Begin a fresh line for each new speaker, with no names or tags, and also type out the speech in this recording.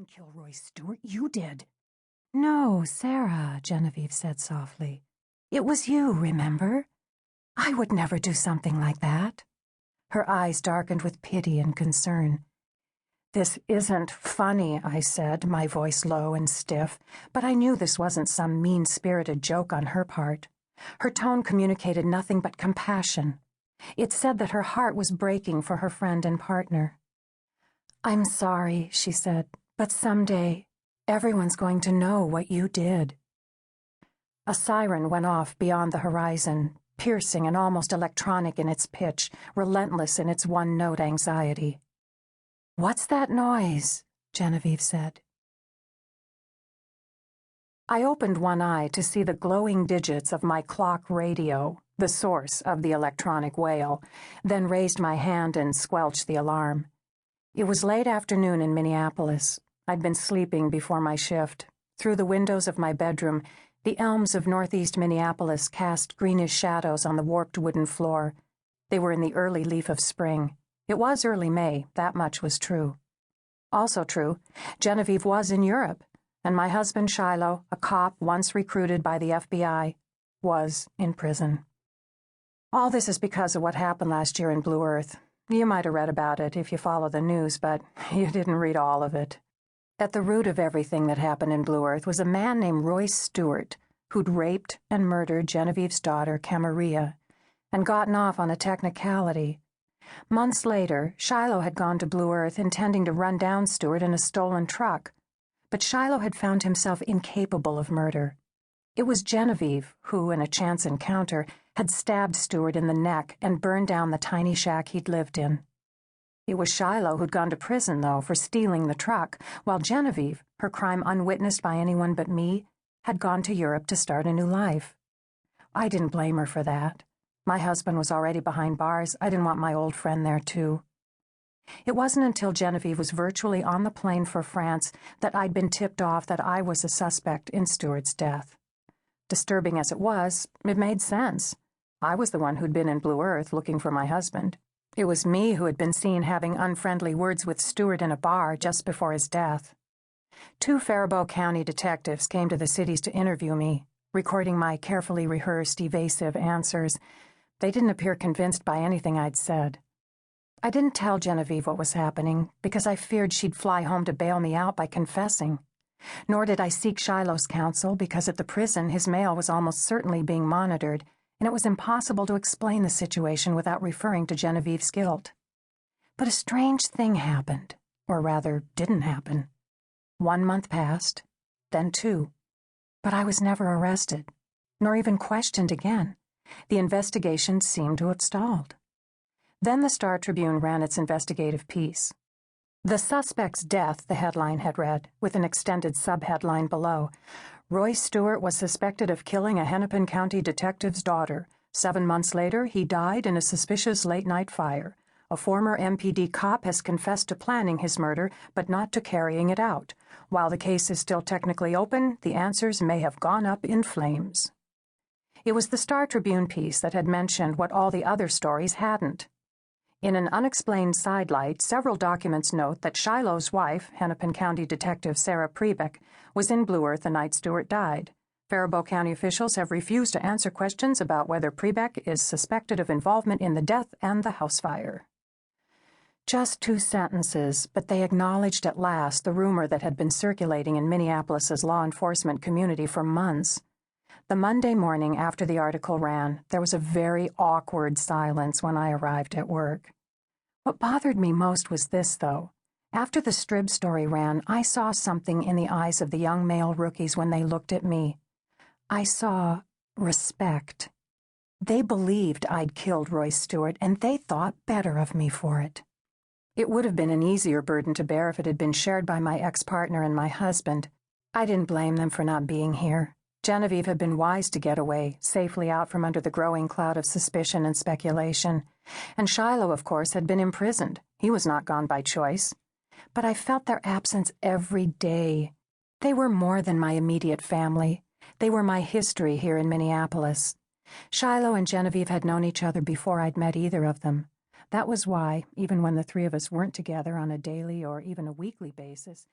didn't kill Roy Stewart, you did. No, Sarah, Genevieve said softly. It was you, remember? I would never do something like that. Her eyes darkened with pity and concern. This isn't funny, I said, my voice low and stiff, but I knew this wasn't some mean-spirited joke on her part. Her tone communicated nothing but compassion. It said that her heart was breaking for her friend and partner. I'm sorry, she said, but someday everyone's going to know what you did. A siren went off beyond the horizon, piercing and almost electronic in its pitch, relentless in its one-note anxiety. What's that noise? Genevieve said. I opened one eye to see the glowing digits of my clock radio, the source of the electronic wail, then raised my hand and squelched the alarm. It was late afternoon in Minneapolis. I'd been sleeping before my shift. Through the windows of my bedroom, the elms of northeast Minneapolis cast greenish shadows on the warped wooden floor. They were in the early leaf of spring. It was early May, that much was true. Also true, Genevieve was in Europe, and my husband Shiloh, a cop once recruited by the FBI, was in prison. All this is because of what happened last year in Blue Earth. You might have read about it if you follow the news, but you didn't read all of it. At the root of everything that happened in Blue Earth was a man named Roy Stewart, who'd raped and murdered Genevieve's daughter, Camarilla, and gotten off on a technicality. Months later, Shiloh had gone to Blue Earth intending to run down Stewart in a stolen truck, but Shiloh had found himself incapable of murder. It was Genevieve who, in a chance encounter, had stabbed Stewart in the neck and burned down the tiny shack he'd lived in. It was Shiloh who'd gone to prison, though, for stealing the truck, while Genevieve, her crime unwitnessed by anyone but me, had gone to Europe to start a new life. I didn't blame her for that. My husband was already behind bars. I didn't want my old friend there, too. It wasn't until Genevieve was virtually on the plane for France that I'd been tipped off that I was a suspect in Stewart's death. Disturbing as it was, it made sense. I was the one who'd been in Blue Earth looking for my husband. It was me who had been seen having unfriendly words with Stewart in a bar just before his death. 2 Faribault County detectives came to the cities to interview me, recording my carefully rehearsed, evasive answers. They didn't appear convinced by anything I'd said. I didn't tell Genevieve what was happening because I feared she'd fly home to bail me out by confessing. Nor did I seek Shiloh's counsel because at the prison his mail was almost certainly being monitored, and it was impossible to explain the situation without referring to Genevieve's guilt. But a strange thing happened, or rather, didn't happen. 1 month passed, then 2. But I was never arrested, nor even questioned again. The investigation seemed to have stalled. Then the Star-Tribune ran its investigative piece. The suspect's death, the headline had read, with an extended subheadline below. Roy Stewart was suspected of killing a Hennepin County detective's daughter. 7 months later, he died in a suspicious late-night fire. A former MPD cop has confessed to planning his murder, but not to carrying it out. While the case is still technically open, the answers may have gone up in flames. It was the Star-Tribune piece that had mentioned what all the other stories hadn't. In an unexplained sidelight, several documents note that Shiloh's wife, Hennepin County Detective Sarah Prebeck, was in Blue Earth the night Stewart died. Faribault County officials have refused to answer questions about whether Prebeck is suspected of involvement in the death and the house fire. Just 2 sentences, but they acknowledged at last the rumor that had been circulating in Minneapolis's law enforcement community for months. The Monday morning after the article ran, there was a very awkward silence when I arrived at work. What bothered me most was this, though. After the Strib story ran, I saw something in the eyes of the young male rookies when they looked at me. I saw respect. They believed I'd killed Roy Stewart, and they thought better of me for it. It would have been an easier burden to bear if it had been shared by my ex-partner and my husband. I didn't blame them for not being here. Genevieve had been wise to get away, safely out from under the growing cloud of suspicion and speculation. And Shiloh, of course, had been imprisoned. He was not gone by choice. But I felt their absence every day. They were more than my immediate family. They were my history here in Minneapolis. Shiloh and Genevieve had known each other before I'd met either of them. That was why, even when the 3 of us weren't together on a daily or even a weekly basis,